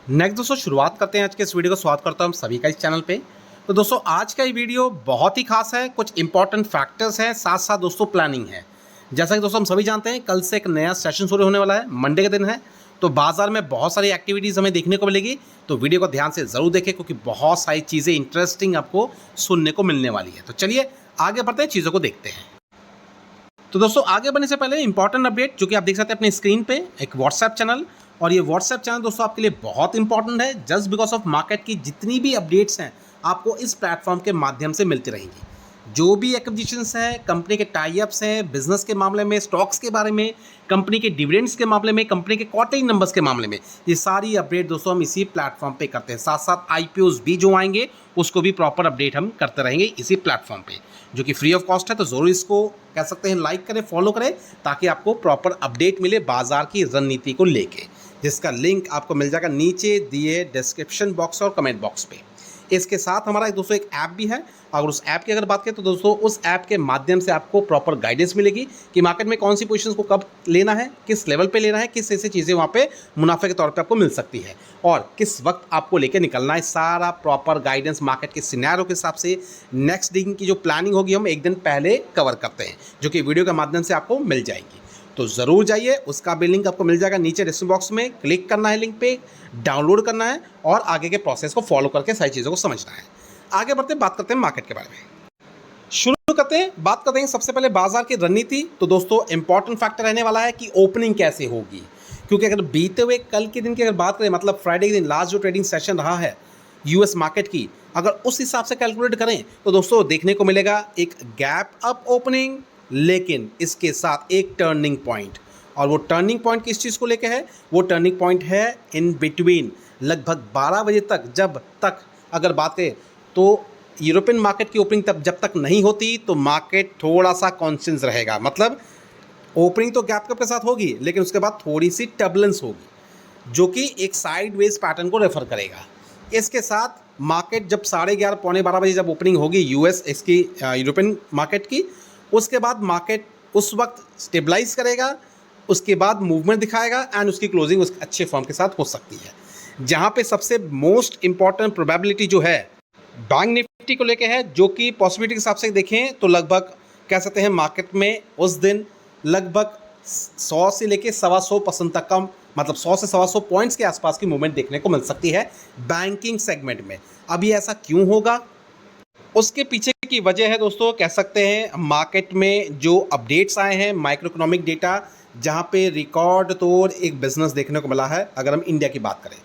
Next दोस्तों शुरुआत करते हैं आज के इस वीडियो को। स्वागत करता हूं हम सभी का इस चैनल पे। तो दोस्तों आज का ये वीडियो बहुत ही खास है। कुछ इंपॉर्टेंट फैक्टर्स हैं, साथ साथ दोस्तों प्लानिंग है। जैसा कि दोस्तों हम सभी जानते हैं कल से एक नया सेशन शुरू होने वाला है, मंडे का दिन है। तो बाजार में बहुत सारी एक्टिविटीज़ हमें देखने को मिलेगी। तो वीडियो को ध्यान से ज़रूर देखें क्योंकि बहुत सारी चीज़ें इंटरेस्टिंग आपको सुनने को मिलने वाली है। तो चलिए आगे बढ़ते हैं, चीज़ों को देखते हैं। तो दोस्तों आगे बढ़ने से पहले इंपॉर्टेंट अपडेट जो कि आप देख सकते हैं अपनी स्क्रीन पे, एक व्हाट्सएप चैनल। और ये व्हाट्सएप चैनल दोस्तों आपके लिए बहुत इंपॉर्टेंट है। जस्ट बिकॉज ऑफ मार्केट की जितनी भी अपडेट्स हैं आपको इस प्लेटफॉर्म के माध्यम से मिलती रहेंगी। जो भी एक्विजिशंस है, कंपनी के टाई अप्स हैं, बिजनेस के मामले में, स्टॉक्स के बारे में, कंपनी के डिविडेंड्स के मामले में, कंपनी के क्वार्टरली नंबर्स के मामले में, ये सारी अपडेट दोस्तों हम इसी प्लेटफॉर्म पे करते हैं। साथ साथ आईपीओज भी जो आएंगे उसको भी प्रॉपर अपडेट हम करते रहेंगे इसी प्लेटफॉर्म पे, जो कि फ्री ऑफ कॉस्ट है। तो ज़रूर इसको कह सकते हैं लाइक करें, फॉलो करें, ताकि आपको प्रॉपर अपडेट मिले बाजार की रणनीति को लेके, जिसका लिंक आपको मिल जाएगा नीचे दिए डिस्क्रिप्शन बॉक्स और कमेंट बॉक्स पे। इसके साथ हमारा दोस्तों एक ऐप भी है। अगर उस ऐप की अगर बात करें तो दोस्तों उस ऐप के माध्यम से आपको प्रॉपर गाइडेंस मिलेगी कि मार्केट में कौन सी पोजीशंस को कब लेना है, किस लेवल पे लेना है, किस ऐसी चीज़ें वहाँ पे मुनाफे के तौर पे आपको मिल सकती है और किस वक्त आपको लेके निकलना है। सारा प्रॉपर गाइडेंस मार्केट के सिनेरियो के हिसाब से नेक्स्ट दिन की जो प्लानिंग होगी हम एक दिन पहले कवर करते हैं, जो कि वीडियो के माध्यम से आपको मिल जाएगी। तो ज़रूर जाइए, उसका भी लिंक आपको मिल जाएगा नीचे डिस्क्रिप्शन बॉक्स में। क्लिक करना है लिंक पे, डाउनलोड करना है और आगे के प्रोसेस को फॉलो करके सारी चीज़ों को समझना है। आगे बढ़ते हैं, बात करते हैं मार्केट के बारे में। शुरू करते हैं, बात करते हैं सबसे पहले बाजार की रणनीति। तो दोस्तों इंपॉर्टेंट फैक्टर रहने वाला है कि ओपनिंग कैसे होगी, क्योंकि अगर बीते हुए कल के दिन की अगर बात करें, मतलब फ्राइडे के दिन लास्ट जो ट्रेडिंग सेशन रहा है यूएस मार्केट की, अगर उस हिसाब से कैलकुलेट करें तो दोस्तों देखने को मिलेगा एक गैप अप ओपनिंग, लेकिन इसके साथ एक टर्निंग पॉइंट। और वो टर्निंग पॉइंट किस चीज़ को लेके है? वो टर्निंग पॉइंट है इन बिटवीन लगभग 12 बजे तक। जब तक अगर बात करें तो यूरोपियन मार्केट की ओपनिंग तब जब तक नहीं होती तो मार्केट थोड़ा सा कॉन्शियस रहेगा। मतलब ओपनिंग तो गैप अप के साथ होगी, लेकिन उसके बाद थोड़ी सी टर्बुलेंस होगी, जो कि एक साइडवेज पैटर्न को रेफर करेगा। इसके साथ मार्केट जब 11:30 पौने 12 बजे जब ओपनिंग होगी यूएस इसकी यूरोपियन मार्केट की, उसके बाद मार्केट उस वक्त स्टेबलाइज करेगा, उसके बाद मूवमेंट दिखाएगा एंड उसकी क्लोजिंग उस अच्छे फॉर्म के साथ हो सकती है। जहाँ पे सबसे मोस्ट इंपॉर्टेंट प्रोबेबिलिटी जो है बैंक निफ्टी को लेके है, जो कि पॉसिबिलिटी के हिसाब से देखें तो लगभग कह सकते हैं मार्केट में उस दिन लगभग 100 से लेके 125% तक का, मतलब 100 से 125 पॉइंट्स के आसपास की मूवमेंट देखने को मिल सकती है बैंकिंग सेगमेंट में। अब ये ऐसा क्यों होगा, उसके पीछे की वजह है दोस्तों, कह सकते हैं मार्केट में जो अपडेट्स आए हैं माइक्रो इकोनॉमिक डेटा, जहां पे रिकॉर्ड तोड़ एक बिजनेस देखने को मिला है। अगर हम इंडिया की बात करें,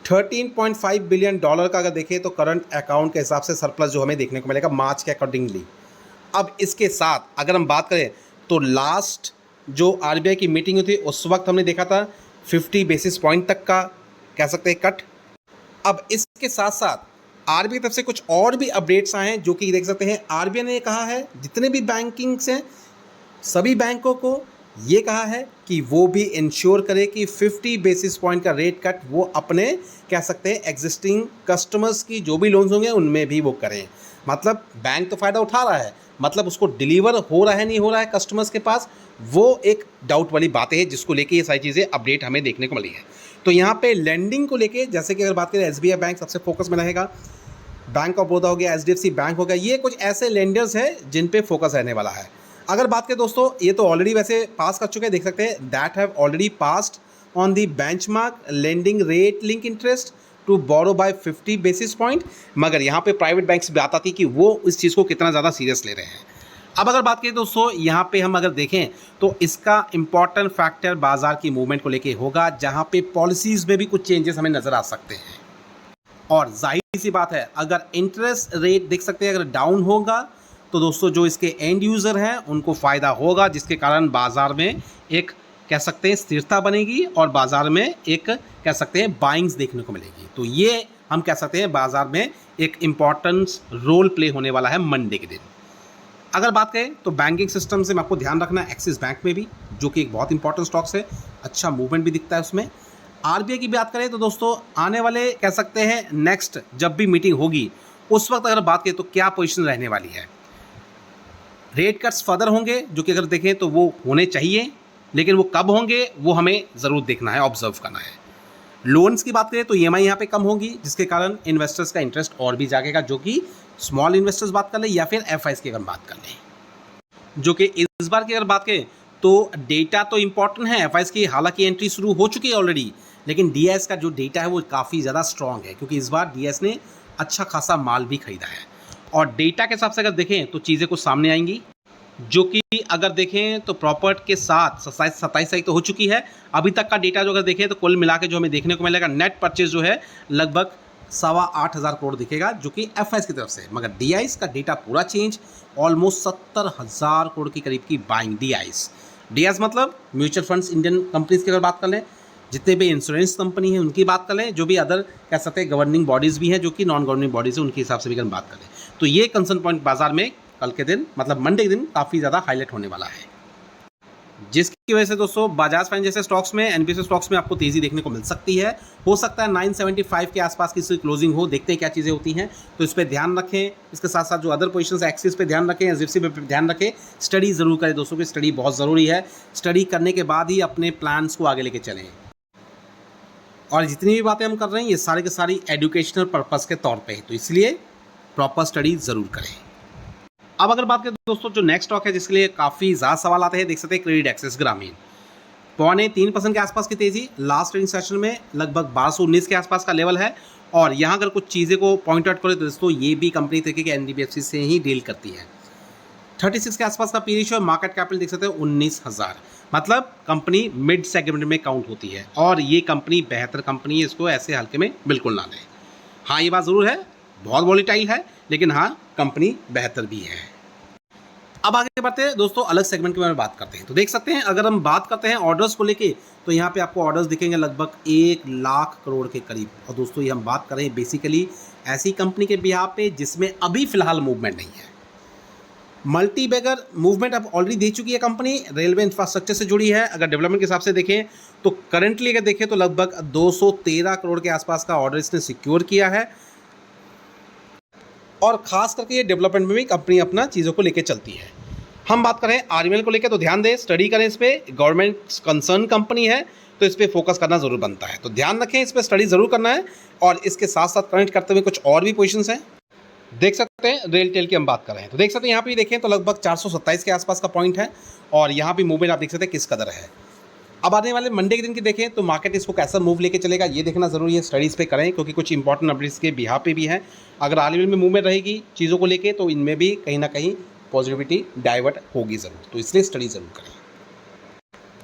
$13.5 बिलियन का अगर देखें तो करंट अकाउंट के हिसाब से सरप्लस जो हमें देखने को मिलेगा मार्च के अकॉर्डिंगली। अब इसके साथ अगर हम बात करें तो लास्ट जो आरबीआई की मीटिंग हुई थी उस वक्त हमने देखा था 50 बेसिस पॉइंट तक का कह सकते हैं कट। अब इसके साथ साथ आरबीआई की तरफ से कुछ और भी अपडेट्स आए हैं, जो कि देख सकते हैं आरबीआई ने कहा है जितने भी बैंकिंग्स हैं सभी बैंकों को ये कहा है कि वो भी इंश्योर करे कि 50 बेसिस पॉइंट का रेट कट वो अपने कह सकते हैं एग्जिस्टिंग कस्टमर्स की जो भी लोन्स होंगे उनमें भी वो करें। मतलब बैंक तो फ़ायदा उठा रहा है, मतलब उसको डिलीवर हो रहा है नहीं हो रहा है कस्टमर्स के पास, वो एक डाउट वाली बातें हैं जिसको लेके ये सारी चीज़ें अपडेट हमें देखने को मिली है। तो यहाँ पे लेंडिंग को लेके जैसे कि अगर बात करें एसबीआई बैंक सबसे फोकस में रहेगा, बैंक ऑफ बड़ौदा हो गया, एचडीएफसी बैंक हो गया, ये कुछ ऐसे लेंडर्स हैं जिन पे फोकस रहने वाला है। अगर बात करें दोस्तों, ये तो ऑलरेडी वैसे पास कर चुके हैं, देख सकते हैं that have already passed on the benchmark lending rate link interest to borrow by 50 basis point. मगर यहाँ पे प्राइवेट बैंक से बात आती कि वो इस चीज़ को कितना ज़्यादा सीरियस ले रहे हैं। अब अगर बात करें दोस्तों, यहाँ पे हम अगर देखें तो इसका इंपॉर्टेंट फैक्टर बाजार की मूवमेंट को लेके होगा, जहाँ पे पॉलिसीज़ में भी कुछ चेंजेस हमें नज़र आ सकते हैं। और जाहिर सी बात है अगर इंटरेस्ट रेट देख सकते हैं अगर डाउन होगा तो दोस्तों जो इसके एंड यूज़र हैं उनको फ़ायदा होगा, जिसके कारण बाज़ार में एक कह सकते हैं स्थिरता बनेगी और बाज़ार में एक कह सकते हैं बाइंग्स देखने को मिलेगी। तो ये हम कह सकते हैं बाज़ार में एक इम्पॉर्टेंस रोल प्ले होने वाला है मंडे के दिन। अगर बात करें तो बैंकिंग सिस्टम से मैं आपको ध्यान रखना है एक्सिस बैंक में भी, जो कि एक बहुत इंपॉर्टेंट स्टॉक्स है, अच्छा मूवमेंट भी दिखता है उसमें। आरबीआई की बात करें तो दोस्तों आने वाले कह सकते हैं नेक्स्ट जब भी मीटिंग होगी उस वक्त अगर बात करें तो क्या पोजीशन रहने वाली है। रेट कट्स फर्दर होंगे, जो कि अगर देखें तो वो होने चाहिए, लेकिन वो कब होंगे वो हमें ज़रूर देखना है, ऑब्जर्व करना है। लोन्स की बात करें तो ईएमआई यहाँ पे कम होगी, जिसके कारण इन्वेस्टर्स का इंटरेस्ट और भी जागेगा, जो कि स्मॉल इन्वेस्टर्स बात कर ले या फिर एफआईज की अगर बात कर लें। जो कि इस बार की अगर बात करें तो डेटा तो इंपॉर्टेंट है एफआईज की, हालांकि एंट्री शुरू हो चुकी है ऑलरेडी, लेकिन डीआईएस का जो डेटा है वो काफ़ी ज़्यादा स्ट्रॉन्ग है, क्योंकि इस बार डीआईएस ने अच्छा खासा माल भी खरीदा है। और डेटा के हिसाब से अगर देखें तो चीज़ें कुछ सामने आएंगी, जो कि अगर देखें तो प्रॉपर्ट के साथ 27 तारीख तो हो चुकी है, अभी तक का डेटा जो अगर देखें तो कुल मिला के जो हमें देखने को मिलेगा नेट परचेज जो है लगभग 8,25,000 करोड़ दिखेगा, जो कि एफआईएस की तरफ से। मगर डीआईएस का डेटा पूरा चेंज, ऑलमोस्ट 70,000 करोड़ के करीब की बाइंग डीआईएस मतलब म्यूचुअल फंड्स इंडियन कंपनीज की अगर बात कर लें, जितने भी इंश्योरेंस कंपनी है उनकी बात कर लें, जो भी अदर कह सकते हैं गवर्निंग बॉडीज़ भी हैं जो कि नॉन गवर्निंग बॉडीज़ है, उनके हिसाब से भी अगर बात करें तो ये कंसर्न पॉइंट बाजार में कल के दिन मतलब मंडे के दिन काफ़ी ज़्यादा हाईलाइट होने वाला है, जिसकी वजह से दोस्तों बजाज फाइनेंस जैसे स्टॉक्स में, एनबीएफसी स्टॉक्स में आपको तेज़ी देखने को मिल सकती है। हो सकता है 975 के आसपास की क्लोजिंग हो, देखते हैं क्या चीज़ें होती हैं, तो इस पर ध्यान रखें। इसके साथ साथ जो अदर पोजीशंस है एक्सिस पे ध्यान रखें, एसडीएफसी पे ध्यान रखें। स्टडी ज़रूर करें दोस्तों की स्टडी बहुत ज़रूरी है, स्टडी करने के बाद ही अपने प्लान्स को आगे लेके चलें। और जितनी भी बातें हम कर रहे हैं ये सारी की सारी एजुकेशनल पर्पज़ के तौर पे है, तो इसलिए प्रॉपर स्टडी ज़रूर करें। अब अगर बात करें दोस्तों जो नेक्स्ट स्टॉक है जिसके लिए काफ़ी ज़्यादा सवाल आते हैं, देख सकते हैं क्रेडिट एक्सेस ग्रामीण 3.25% के आसपास की तेज़ी, लास्ट ट्रेडिंग सेशन में लगभग 1219 के आसपास का लेवल है। और यहाँ अगर कुछ चीज़ें को पॉइंट आउट करें तो दोस्तों ये भी कंपनी तरीके के एनडीबीएफसी से ही डील करती है। 36 के आसपास का पी रेशियो, मार्केट कैपिटल देख सकते हैं 19,000, मतलब कंपनी मिड सेगमेंट में काउंट होती है और ये कंपनी बेहतर कंपनी है, इसको ऐसे हल्के में बिल्कुल ना लें। हाँ ये बात ज़रूर है, बहुत वॉलीटाइल है, लेकिन हाँ कंपनी बेहतर भी है। अब आगे बढ़ते हैं दोस्तों, अलग सेगमेंट के बारे में बात करते हैं। तो देख सकते हैं अगर हम बात करते हैं ऑर्डर्स को लेके, तो यहाँ पे आपको ऑर्डर्स दिखेंगे लगभग 1 लाख करोड़ के करीब। और दोस्तों ये हम बात कर रहे हैं बेसिकली ऐसी कंपनी के बिहार पे जिसमें अभी फिलहाल मूवमेंट नहीं है। मल्टी बैगर मूवमेंट अब ऑलरेडी दे चुकी है कंपनी, रेलवे इंफ्रास्ट्रक्चर से जुड़ी है। अगर डेवलपमेंट के हिसाब से देखें तो करंटली अगर देखें तो लगभग 213 करोड़ के आसपास का ऑर्डर इसने सिक्योर किया है। और खास करके ये डेवलपमेंट में भी कंपनी अपना चीज़ों को लेकर चलती है। हम बात करें आरईएमएल को लेकर तो ध्यान दें, स्टडी करें, इस पर गवर्नमेंट कंसर्न कंपनी है तो इस पर फोकस करना ज़रूर बनता है, तो ध्यान रखें, इस पर स्टडी ज़रूर करना है। और इसके साथ साथ कनेक्ट करते हुए कुछ और भी पोजीशंस हैं, देख सकते हैं रेल टेल की हम बात कर रहे हैं तो देख सकते हैं यहाँ पे देखें तो लगभग 427 के आसपास का पॉइंट है और यहाँ भी मूवमेंट आप देख सकते हैं किस कदर है। अब आने वाले मंडे के दिन की देखें तो मार्केट इसको कैसा मूव लेके चलेगा ये देखना ज़रूरी है, स्टडीज़ पे करें क्योंकि कुछ इंपॉर्टेंट अपडेट्स के बिहार पे भी हैं। अगर आरईएमएल में मूवमेंट रहेगी चीज़ों को लेके तो इनमें भी कहीं ना कहीं पॉजिटिविटी डाइवर्ट होगी ज़रूर, तो इसलिए स्टडी ज़रूर करें।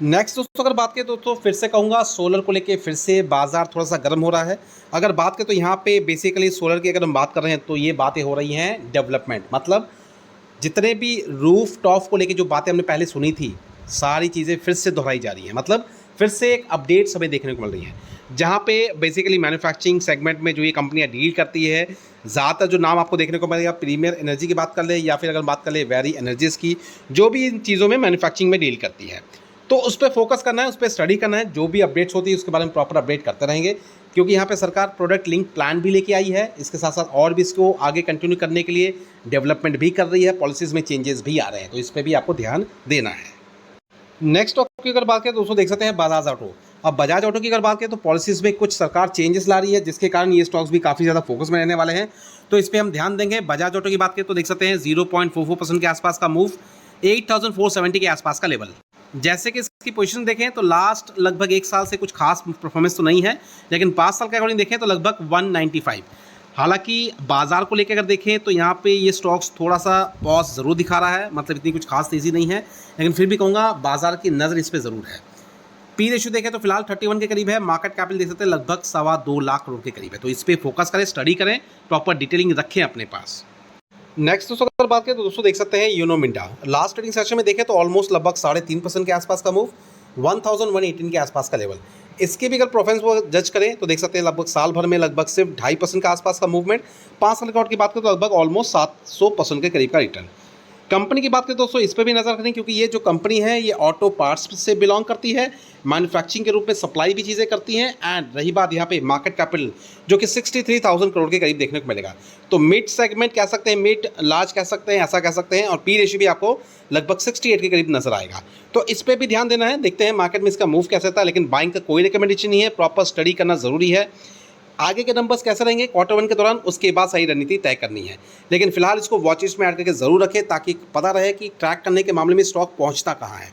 नेक्स्ट दोस्तों अगर बात करें तो फिर से कहूँगा सोलर को लेके फिर से बाजार थोड़ा सा गर्म हो रहा है। अगर बात करें तो यहाँ पे बेसिकली सोलर की अगर हम बात कर रहे हैं तो ये बातें हो रही हैं डेवलपमेंट, मतलब जितने भी रूफ टॉप को लेके जो बातें हमने पहले सुनी थी सारी चीज़ें फिर से दोहराई जा रही हैं, मतलब फिर से एक अपडेट्स हमें देखने को मिल रही हैं, जहाँ पे बेसिकली मैन्युफैक्चरिंग सेगमेंट में जो ये कंपनियाँ डील करती है, ज़्यादातर जो नाम आपको देखने को मिलेगा प्रीमियर एनर्जी की बात कर ले या फिर अगर बात कर ले वेरी एनर्जीज़ की, जो भी इन चीज़ों में मैन्युफैक्चरिंग में डील करती है, तो उस पर फोकस करना है, उस पर स्टडी करना है। जो भी अपडेट्स होती है उसके बारे में प्रॉपर अपडेट करते रहेंगे, क्योंकि यहाँ पे सरकार प्रोडक्ट लिंक प्लान भी लेके आई है, इसके साथ साथ और भी इसको आगे कंटिन्यू करने के लिए डेवलपमेंट भी कर रही है, पॉलिसीज़ में चेंजेस भी आ रहे हैं, तो इस पर भी आपको ध्यान देना है। नेक्स्ट स्टॉक की अगर बात करें तो दोस्तों देख सकते हैं बजाज ऑटो। अब बजाज ऑटो की अगर बात करें तो पॉलिसीज़ में कुछ सरकार चेंजेस ला रही है, जिसके कारण ये स्टॉक्स भी काफ़ी ज़्यादा फोकस में रहने वाले हैं, तो इस पर हम ध्यान देंगे। बजाज ऑटो की बात करें तो देख सकते हैं 0.44% के आसपास का मूव, 8,470 के आसपास का लेवल। जैसे कि इसकी पोजीशन देखें तो लास्ट लगभग 1 साल से कुछ खास परफॉर्मेंस तो नहीं है, लेकिन 5 साल के अकॉर्डिंग देखें तो लगभग 195। हालांकि बाजार को लेकर अगर देखें तो यहाँ पे ये स्टॉक्स थोड़ा सा पॉज ज़रूर दिखा रहा है, मतलब इतनी कुछ खास तेज़ी नहीं है, लेकिन फिर भी कहूँगा बाजार की नज़र इस पर ज़रूर है। पी रेशियो देखें तो फिलहाल 31 के करीब है, मार्केट कैपिटल देख सकते हैं लगभग 2.25 लाख करोड़ के करीब है, तो इस पर फोकस करें, स्टडी करें, प्रॉपर डिटेलिंग रखें अपने पास। नेक्स्ट दोस्तों अगर बात करें तो दोस्तों देख सकते हैं Uno Minda, last trading session में देखें तो ऑलमोस्ट लगभग 3.5% के आसपास का मूव, 1118 के आसपास का लेवल। इसके भी अगर परफॉर्मेंस वो जज करें तो देख सकते हैं लगभग साल भर में लगभग सिर्फ 2.5% के आसपास का मूवमेंट, 5 साल रिकॉर्ड की बात करें तो लगभग ऑलमोस्ट 700% के करीब का रिटर्न। कंपनी की बात करें दोस्तों, इस पे भी नज़र रखें क्योंकि ये जो कंपनी है ये ऑटो पार्ट्स से बिलोंग करती है, मैन्युफैक्चरिंग के रूप में सप्लाई भी चीज़ें करती हैं। एंड रही बात यहाँ पे मार्केट कैपिटल जो कि 63,000 करोड़ के करीब देखने को मिलेगा। तो मिड सेगमेंट कह सकते हैं, मिड लार्ज कह सकते हैं, ऐसा कह सकते हैं। और पी रेशियो भी आपको लगभग 68 के करीब नजर आएगा। तो इस पर भी ध्यान देना है, देखते हैं मार्केट में इसका मूव कैसा था। लेकिन बाइंग का कोई रिकमेंडेशन नहीं है, प्रॉपर स्टडी करना ज़रूरी है। आगे के नंबर्स कैसे रहेंगे क्वार्टर वन के दौरान, उसके बाद सही रणनीति तय करनी है। लेकिन फिलहाल इसको वॉच लिस्ट में ऐड करके ज़रूर रखें ताकि पता रहे कि ट्रैक करने के मामले में स्टॉक पहुंचता कहाँ है।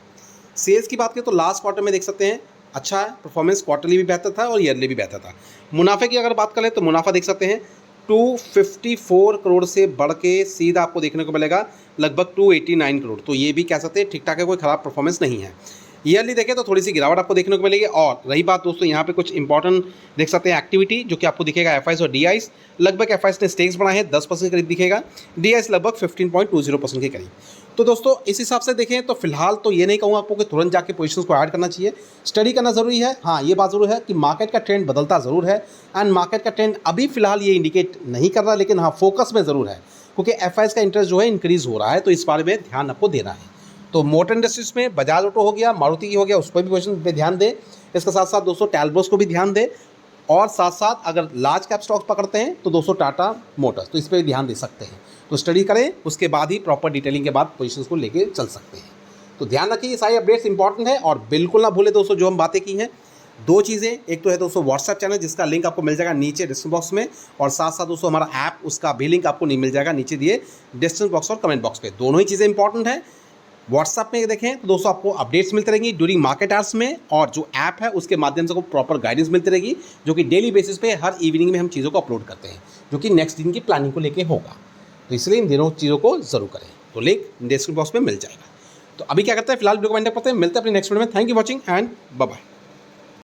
सेल्स की बात करें तो लास्ट क्वार्टर में देख सकते हैं अच्छा है परफॉर्मेंस, क्वार्टरली भी बेहतर था और ईयरली भी बेहतर था। मुनाफे की अगर बात करें तो मुनाफा देख सकते हैं 254 करोड़ से बढ़ के सीधा आपको देखने को मिलेगा लगभग 289 करोड़। तो ये भी कह सकते हैं ठीक ठाक है, कोई ख़राब परफॉर्मेंस नहीं है। ईयरली देखें तो थोड़ी सी गिरावट आपको देखने को मिलेगी। और रही बात दोस्तों यहाँ पे कुछ इंपॉर्टेंट देख सकते हैं एक्टिविटी जो कि आपको दिखेगा एफआईस और डीआईस। लगभग एफआईस ने स्टेक्स बढ़ाए हैं 10% के करीब दिखेगा, डीआईस लगभग 15.20% के करीब। तो दोस्तों इस हिसाब से देखें तो फिलहाल तो ये नहीं कहूँगा आपको कि तुरंत जाके पोजीशंस को ऐड करना चाहिए, स्टडी करना जरूरी है। हाँ ये बात जरूर है कि मार्केट का ट्रेंड बदलता ज़रूर है एंड मार्केट का ट्रेंड अभी फिलहाल ये इंडिकेट नहीं कर रहा, लेकिन हाँ फोकस में ज़रूर है क्योंकि एफआईस का इंटरेस्ट जो है इंक्रीज़ हो रहा है। तो इस बारे में ध्यान आपको देना है। तो मोटर इंडस्ट्रीज में बजाज ऑटो हो गया, मारुति की हो गया, उस पर भी क्वेश्चन पे ध्यान दें। इसके साथ साथ दोस्तों टैलब्रोस को भी ध्यान दें। और साथ साथ अगर लार्ज कैप स्टॉक्स पकड़ते हैं तो दोस्तों टाटा मोटर्स, तो इस पर भी ध्यान दे सकते हैं। तो स्टडी करें, उसके बाद ही प्रॉपर डिटेलिंग के बाद पोजीशंस को लेके चल सकते हैं। तो ध्यान रखिए ये सारी अपडेट्स इंपॉर्टेंट है। और बिल्कुल ना भूलें दोस्तों जो हम बातें की हैं, दो चीज़ें, एक तो है दोस्तों व्हाट्सएप चैनल जिसका लिंक आपको मिल जाएगा नीचे डिस्क्रिप्शन बॉक्स में, और साथ साथ दोस्तों हमारा ऐप, उसका भी लिंक आपको नहीं मिल जाएगा नीचे दिए डिस्क्रिप्शन बॉक्स और कमेंट बॉक्स पे। दोनों ही चीज़ें इंपॉर्टेंट है। व्हाट्सएप में देखें तो दोस्तों आपको अपडेट्स मिलती रहेंगी ड्यूरिंग मार्केट आवर्स में, और जो ऐप है उसके माध्यम से आपको प्रॉपर गाइडेंस मिलती रहेगी जो कि डेली बेसिस पे हर इवनिंग में हम चीज़ों को अपलोड करते हैं जो कि नेक्स्ट दिन की प्लानिंग को लेके होगा। तो इसलिए इन दोनों चीज़ों को जरूर करें। तो लिंक डिस्क्रिप्शन बॉक्स में मिल जाएगा। तो अभी क्या करते हैं फिलहाल वीडियो को वाइंड अप करते हैं, मिलते हैं अपने नेक्स्ट वीडियो में। Thank you watching and bye bye.